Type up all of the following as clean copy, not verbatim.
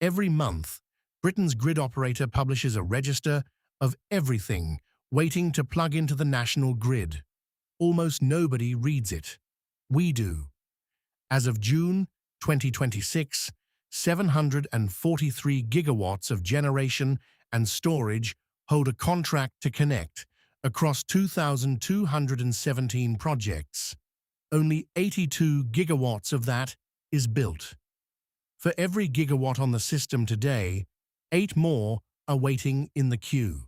Every month, Britain's grid operator publishes a register of everything waiting to plug into the national grid. Almost nobody reads it. We do. As of June 2026, 743 gigawatts of generation and storage hold a contract to connect across 2,217 projects. Only 82 gigawatts of that is built. For every gigawatt on the system today, 8 more are waiting in the queue.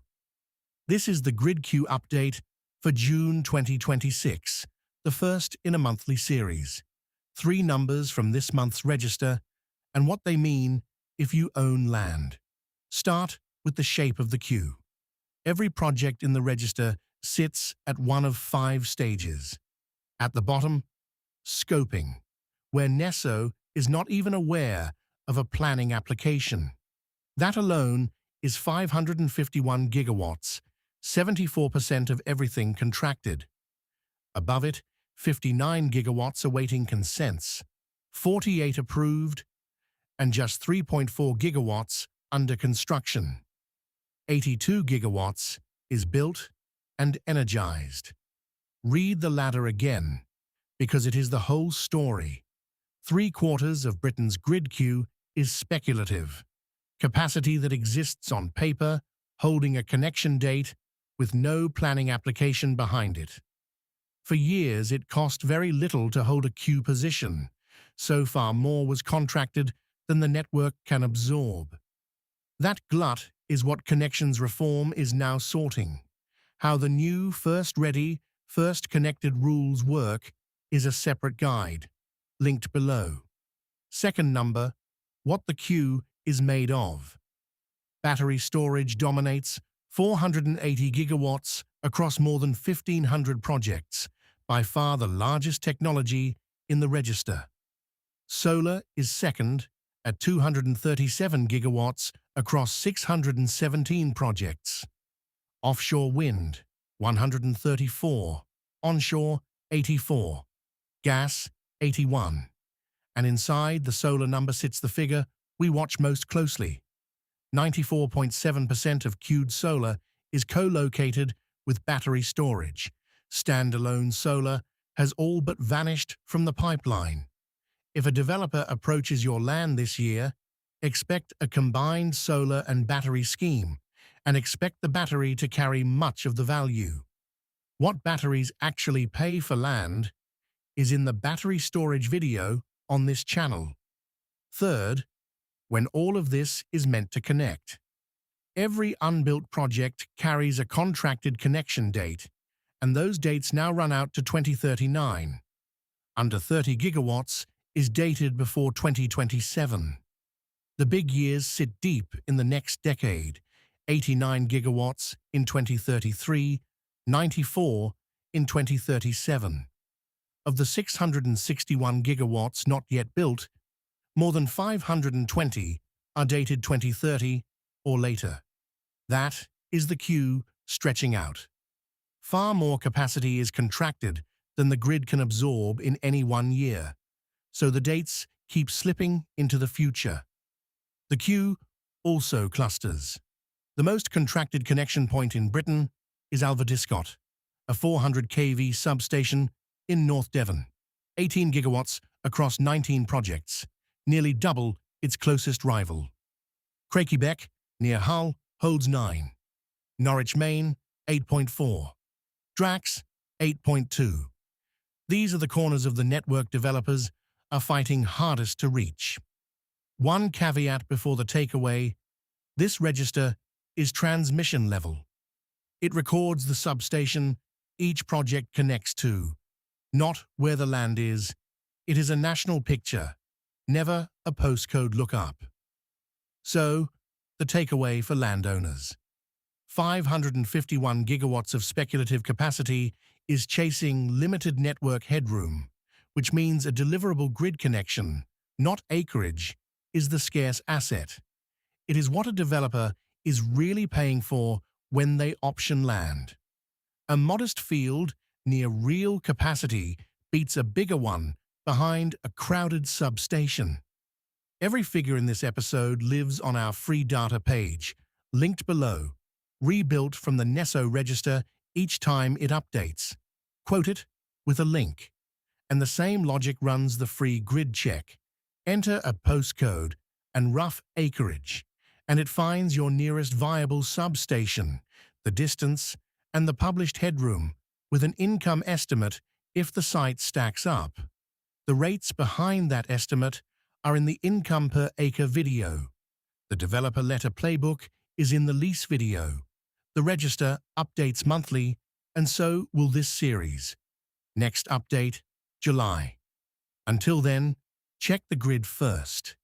This is the Grid Queue update for June 2026, the first in a monthly series. 3 numbers from this month's register and what they mean if you own land. Start with the shape of the queue. Every project in the register sits at one of 5 stages. At the bottom, scoping, where NESO is not even aware of a planning application. That alone is 551 gigawatts, 74% of everything contracted. Above it, 59 gigawatts awaiting consents, 48 approved, and just 3.4 gigawatts under construction. 82 gigawatts is built and energized. Read the ladder again, because it is the whole story. 3/4 of Britain's grid queue is speculative, capacity that exists on paper, holding a connection date with no planning application behind it. For years, it cost very little to hold a queue position. So far more was contracted than the network can absorb. That glut is what connections reform is now sorting. How the new first ready, first connected rules work is a separate guide, linked below. Second number, what the queue is made of. Battery storage dominates, 480 gigawatts across more than 1,500 projects, by far the largest technology in the register. Solar is second at 237 gigawatts across 617 projects. Offshore wind, 134. Onshore, 84. Gas, 81. And inside the solar number sits the figure we watch most closely. 94.7% of queued solar is co-located with battery storage. Standalone solar has all but vanished from the pipeline. If a developer approaches your land this year, expect a combined solar and battery scheme, and expect the battery to carry much of the value. What batteries actually pay for land is in the battery storage video on this channel. Third, when all of this is meant to connect. Every unbuilt project carries a contracted connection date, and those dates now run out to 2039. Under 30 gigawatts is dated before 2027. The big years sit deep in the next decade, 89 gigawatts in 2033, 94 in 2037. Of the 661 gigawatts not yet built, more than 520 are dated 2030 or later. That is the queue stretching out. Far more capacity is contracted than the grid can absorb in any one year, so the dates keep slipping into the future. The queue also clusters. The most contracted connection point in Britain is Alverdiscot, a 400 kV substation in North Devon, 18 gigawatts across 19 projects, nearly double its closest rival. Craigiebeck, near Hull, holds 9. Norwich Main, 8.4. Drax, 8.2. These are the corners of the network developers are fighting hardest to reach. One caveat before the takeaway: this register is transmission level. It records the substation each project connects to, not where the land is. It is a national picture, never a postcode lookup. So, the takeaway for landowners: 551 gigawatts of speculative capacity is chasing limited network headroom, which means a deliverable grid connection, not acreage, is the scarce asset. It is what a developer is really paying for when they option land. A modest field near real capacity beats a bigger one behind a crowded substation. Every figure in this episode lives on our free data page, linked below, rebuilt from the NESO register each time it updates. Quote it with a link. And the same logic runs the free grid check. Enter a postcode and rough acreage, and it finds your nearest viable substation, the distance, and the published headroom, with an income estimate if the site stacks up. The rates behind that estimate are in the income per acre video. The developer letter playbook is in the lease video. The register updates monthly, and so will this series. Next update, July. Until then, check the grid first.